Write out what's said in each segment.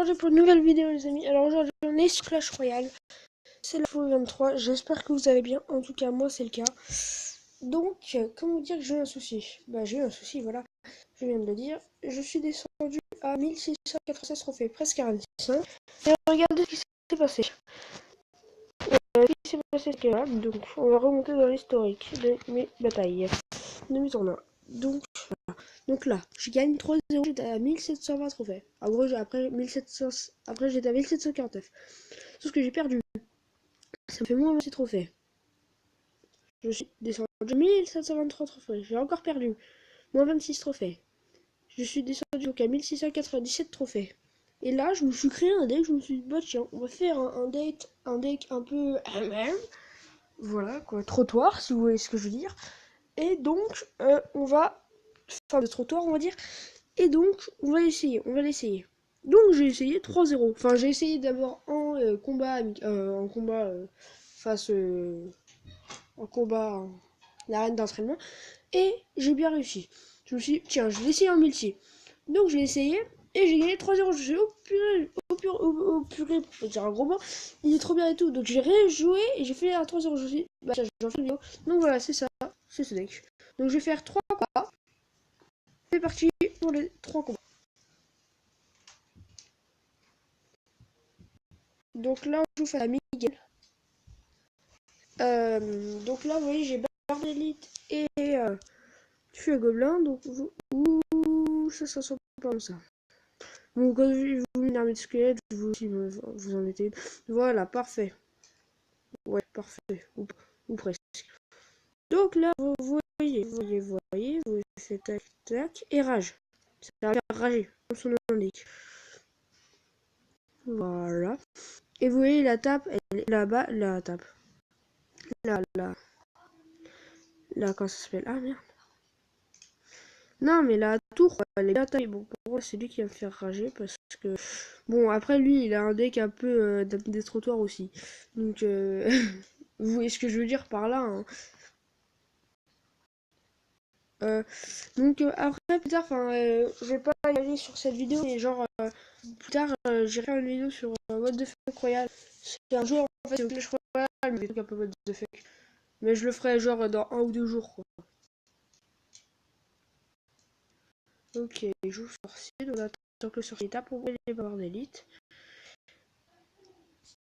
aujourd'hui pour une nouvelle vidéo les amis. Alors aujourd'hui on est sur Clash Royale. C'est la fois 23, j'espère que vous allez bien. En tout cas moi c'est le cas. Donc comment vous dire que j'ai eu un souci. J'ai eu un souci, voilà. Je viens de le dire. Je suis descendu à 1696 trophées, presque 45. Et regardez ce qui s'est passé. Ce qui s'est passé c'est que là, donc on va remonter dans l'historique de mes batailles. De mes tournois. Donc là, je gagne 3-0, j'étais à 1720 trophées. En gros, après 1700, après j'étais à 1749. Sauf que j'ai perdu. Ça me fait moins 26 trophées. Je suis descendu à 1723 trophées. J'ai encore perdu. Moins 26 trophées. Je suis descendu donc à 1697 trophées. Et là, je me suis créé un deck. Je me suis dit, bah tiens, on va faire un deck un peu. Voilà, quoi, trottoir, si vous voyez ce que je veux dire. Et donc, on va. Enfin, de trottoir, on va dire. Et donc, on va l'essayer. Donc, j'ai essayé 3-0. Enfin, j'ai essayé d'abord en combat, face en combat, l'arène d'entraînement. Et j'ai bien réussi. Je me suis dit, tiens, je vais l'essayer en multi. Donc, je l'ai essayé. Et j'ai gagné 3-0. Je suis au purée, pour dire un gros mot. Il est trop bien et tout. Donc, j'ai rejoué et j'ai fait un 3-0. Je me suis dit, bah, j'en fais une vidéo. Donc, voilà, c'est ça. C'est ce deck. Donc, je vais faire 3 combats. C'est parti pour les 3 combats. Donc là, on joue face à Miguel. Donc là, vous voyez, j'ai barre d'élite et je suis un gobelin. Donc, ça sent pas comme ça. Bon, quand vous voulez une armée de squelettes, vous aussi vous en mettez une. Voilà, parfait. Ouais, parfait. Ou presque. Donc là, vous voyez, vous faites tac, tac, et rage. Ça va faire rager, comme son nom l'indique. Voilà. Et vous voyez, la tape, elle est là-bas, la tape. Là, comment ça s'appelle? Ah merde. Non, mais la tour, elle est bien taillée. Bon, pour moi, c'est lui qui va me faire rager parce que. Bon, après, lui, il a un deck un peu des trottoirs aussi. Donc, vous voyez ce que je veux dire par là. Hein. Après, plus tard, je vais pas y aller sur cette vidéo, mais genre, plus tard, j'irai faire une vidéo sur What the Fuck Royal. C'est un jeu, en fait, c'est Clash Royale, mais un peu What the Fuck. Mais je le ferai, genre, dans 1 ou 2 jours, quoi. Ok, joue sorcier, donc on attend que le sorcier tape pour les barres d'élite.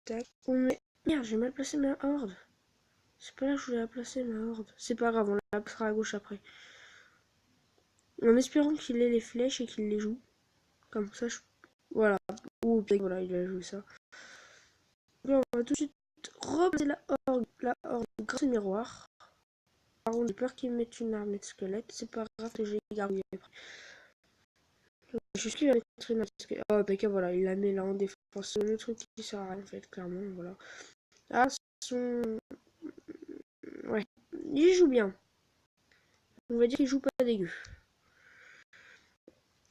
Tac, on met... Merde, j'ai mal placé ma horde. C'est pas là que je voulais la placer, ma horde. C'est pas grave, on la placera à gauche après. En espérant qu'il ait les flèches et qu'il les joue. Comme ça, je... Voilà. Ou peut-être voilà, il a joué ça. Là, on va tout de suite replacer la horde grâce au miroir. Par contre, j'ai peur qu'il me mette une armée de squelettes. C'est pas grave que j'ai gardé après. Je suis qu'il va mettre une armée de squelettes. Oh, ok, voilà, il la met là en défense. Le truc qui sert à rien, en fait, clairement, voilà. Ah, son... Ouais, il joue bien. On va dire qu'il joue pas dégueu.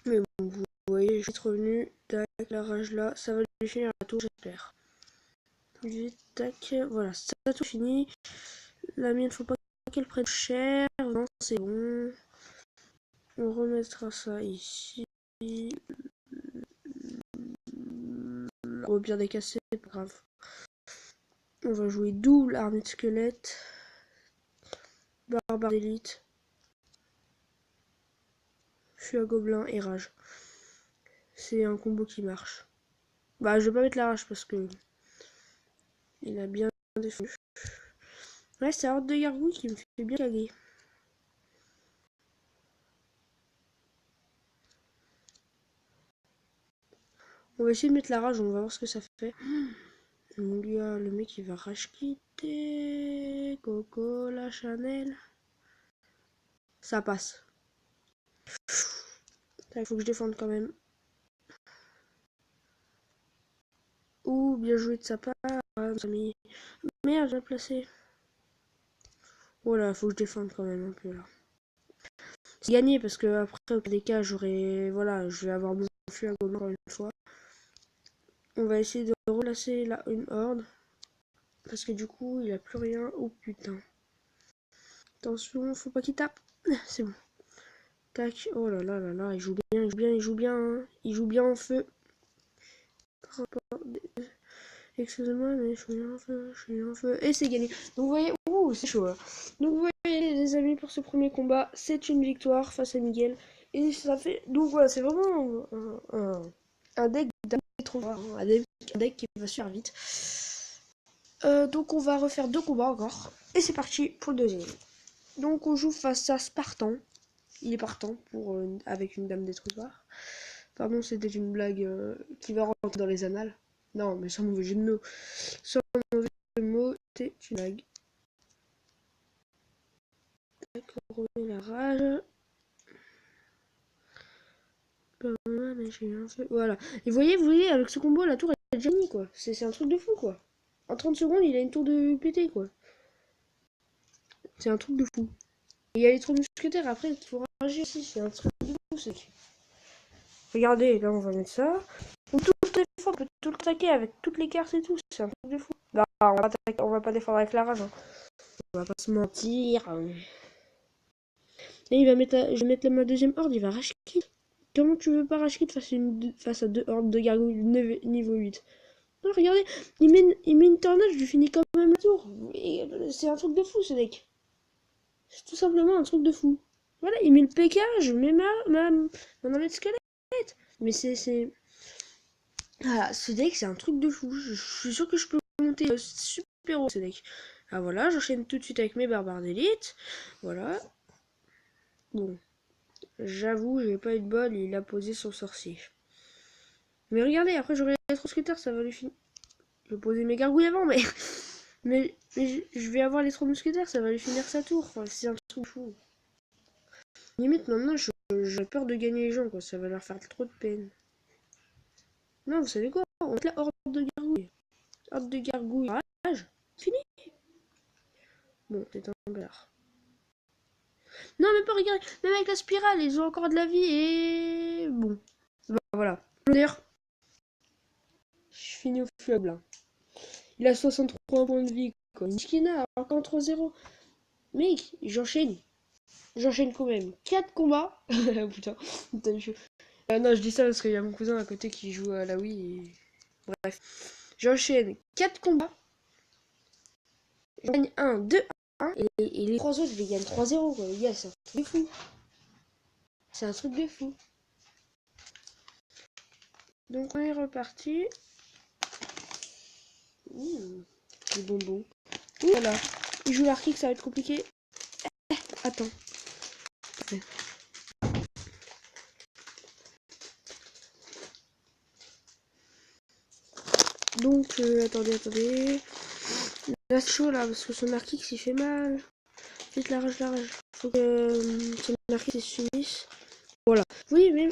Mais bon, vous voyez, je suis revenu. Tac, la rage là, ça va lui finir la tour, j'espère. Tac, voilà, ça a tout fini. La mienne, faut pas qu'elle prenne cher. Non, c'est bon. On remettra ça ici. Au pire des cas, c'est pas grave. On va jouer double armée de squelette. Barbare d'élite. Je suis à gobelin et rage. C'est un combo qui marche. Bah, je vais pas mettre la rage parce que il a bien défendu. Ouais, c'est la horde de gargouille qui me fait bien caguer. On va essayer de mettre la rage, on va voir ce que ça fait. Mon gars, le mec il va rage quitter. Coco, la Chanel. Ça passe. Il faut que je défende quand même. Ouh, bien joué de sa part. Merde, j'ai placé. Voilà, faut que je défende quand même un peu là. C'est gagné parce que après, au cas des cas, j'aurai. Voilà, je vais avoir mon flux à gobelin encore une fois. On va essayer de replacer là une horde. Parce que du coup, il a plus rien. Oh putain. Attention, faut pas qu'il tape. C'est bon. Tac. Oh là là là là, il joue bien, il joue bien, il joue bien. Hein. Il joue bien en feu. Excusez-moi, mais je suis en feu. Et c'est gagné. Donc vous voyez, ouh, c'est chaud. Hein. Donc vous voyez, les amis, pour ce premier combat, c'est une victoire face à Miguel. Et ça fait. Donc voilà, c'est vraiment un deck trop fort. Hein, un deck qui va super vite. Donc on va refaire 2 combats encore. Et c'est parti pour le deuxième. Donc on joue face à Spartan. Il est partant pour avec une dame détruitoire. Pardon, c'était une blague qui va rentrer dans les annales. Non, mais sans mauvais jeu de mots. Sans mauvais jeu de mots, c'est une blague. D'accord, la rage. Voilà. Et vous voyez, avec ce combo, la tour est déjà mise, quoi. C'est un truc de fou, quoi. En 30 secondes, il a une tour de pété, quoi. C'est un truc de fou. Et il y a les 3 mousquetaires, après, il faut rager aussi. C'est un truc de fou, c'est. Regardez, là, on va mettre ça. On peut tout le taquer avec toutes les cartes et tout. C'est un truc de fou. Bah, on va pas défendre avec la rage. Hein. On va pas se mentir. Et je vais mettre ma deuxième horde, il va rage kit. Comment tu veux pas rage kit face à 2 hordes de gargouilles niveau 8? Non, regardez, il met une tornade, je lui finis quand même le tour. C'est un truc de fou ce deck. C'est tout simplement un truc de fou. Voilà, il met le PK, je mets mon armée de squelette. Mais c'est. Voilà, ce deck c'est un truc de fou. Je suis sûr que je peux monter super haut ce deck. Ah voilà, j'enchaîne tout de suite avec mes barbares d'élite. Voilà. Bon. J'avoue, j'ai pas eu de bol, il a posé son sorcier. Mais regardez, après j'aurai les mousquetaires, ça va lui finir. Je vais poser mes gargouilles avant, mais. mais je vais avoir les 3 mousquetaires, ça va lui finir sa tour. Enfin, c'est un truc fou. Limite, maintenant, j'ai peur de gagner les gens, quoi. Ça va leur faire trop de peine. Non, vous savez quoi? On met la horde de gargouilles. Horde de gargouilles. Rage. Fini. Bon, c'est un bâtard. Non, mais pas, regarde. Même avec la spirale, ils ont encore de la vie et. Bon. Bah, voilà. D'ailleurs, je finis au fleuve là. Il a 63 points de vie, quoi. Niskina, encore 3-0. Mec, j'enchaîne. J'enchaîne quand même. 4 combats. Putain, non, je dis ça parce qu'il y a mon cousin à côté qui joue à la Wii. Et... Bref. J'enchaîne 4 combats. Je gagne 1, 2, 1. Et les 3 autres, je les gagne 3-0, quoi. Les gars, c'est un truc de fou. C'est un truc de fou. Donc, on est reparti. Les bonbons. Voilà. Il joue l'arquique, ça va être compliqué. Attends. Donc, attendez. Là, c'est chaud là, parce que son arquique s'il fait mal. Vite, la rage. Faut que son arquique s'unisse. Voilà. Oui, mais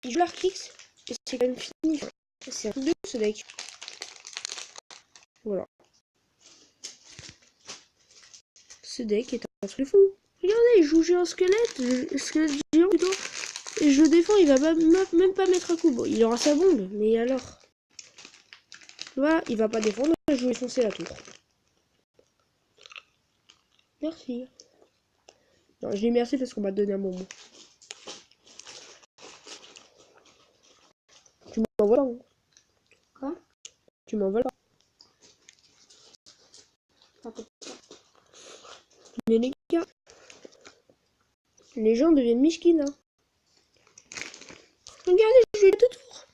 il joue l'arquique et c'est quand même fini. C'est un truc de ouf ce deck. Voilà. Ce deck est un truc de fou. Regardez, il joue géant squelette géant plutôt. Et je le défends, il va même pas mettre un coup. Bon, il aura sa bombe, mais alors. Voilà, il va pas défendre, je vais foncer la tour. Merci. Non, je dis merci parce qu'on m'a donné un bonbon. Tu m'envoies pas. Quoi? Tu m'envoies pas. Mais les gars, les gens deviennent miskines. Hein. Regardez, je vais deux tours.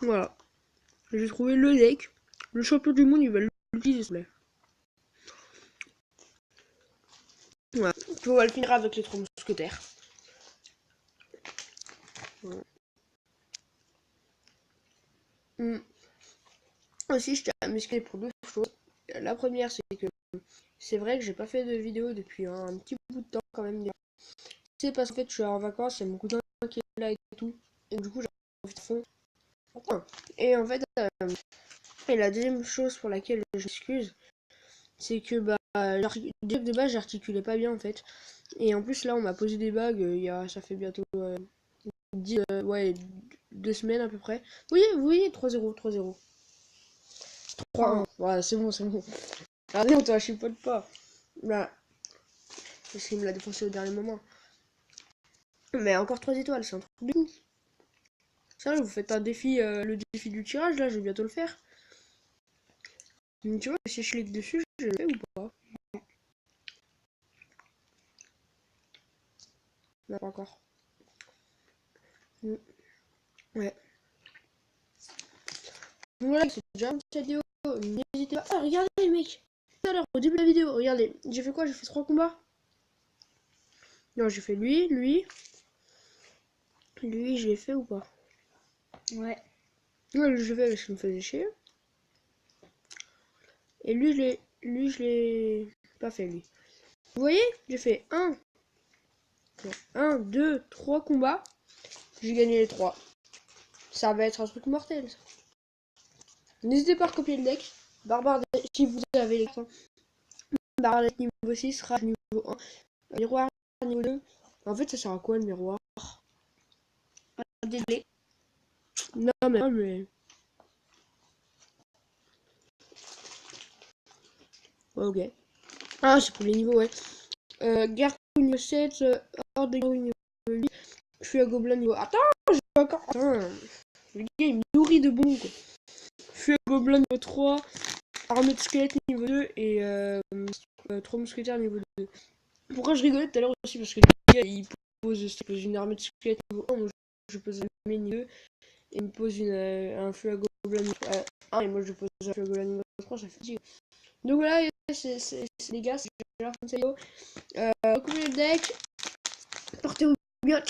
Voilà. J'ai trouvé le deck. Le champion du monde, il va l'utiliser, s'il vous plaît. Voilà. On va le finir avec les 3 mousquetaires. Voilà. Aussi, je tiens à m'excuser pour 2 choses. La première, c'est que c'est vrai que j'ai pas fait de vidéo depuis un petit bout de temps quand même. C'est parce qu'en fait, je suis en vacances, il y a mon cousin qui est là et tout. Et du coup, j'ai envie de fond. Et en fait, et la deuxième chose pour laquelle je m'excuse, c'est que déjà de base, j'articulais pas bien en fait. Et en plus, là, on m'a posé des bagues, ça fait bientôt 2 semaines à peu près. Oui, 3-0, 3-0. 3-1. Voilà, c'est bon. Regardez, on te la chipote pas. Là. Parce qu'il me l'a défoncé au dernier moment. Mais encore 3 étoiles, c'est un truc de ouf. Sérieux, vous faites un défi, le défi du tirage, là, je vais bientôt le faire. Tu vois, si je clique dessus, je le fais ou pas? Non, pas encore. Ouais. Donc voilà, c'est déjà une petite vidéo. N'hésitez pas. Ah, regardez, les mecs. Tout à l'heure, au début de la vidéo, regardez. J'ai fait quoi? J'ai fait 3 combats. Non, j'ai fait lui, lui. Lui, je l'ai fait ou pas? Ouais. Ouais, lui, je l'ai fait parce qu'il me faisait chier. Et lui, je l'ai pas fait, lui. Vous voyez? J'ai fait 1, 2, 3 combats. J'ai gagné les 3. Ça va être un truc mortel. N'hésitez pas à recopier le deck. Barbare, si vous avez les cartes. Barbare deck niveau 6, Rage niveau 1. Miroir niveau 2. En fait, ça sert à quoi le miroir? Désolé. Non, mais. Ouais, ok. Ah, c'est pour les niveaux, ouais. Garde niveau 7, hors de niveau 8. Je suis à Gobelin niveau. Attends, j'ai pas encore. Attends. Le gars, il me nourrit de bon, quoi. Je suis à Gobelin niveau 3. Armée de squelette niveau 2 et 3 mousquetaires niveau 2. Pourquoi je rigolais tout à l'heure aussi? Parce que le gars il pose une armée de squelette niveau 1, moi je pose une armée niveau 2 et il me pose un feu à gobelin niveau 1 et moi je pose un feu à gobelin niveau 3, ça fait chier. Donc voilà, c'est les gars, c'est la fin de cette vidéo. Coupez le deck, portez-vous bien.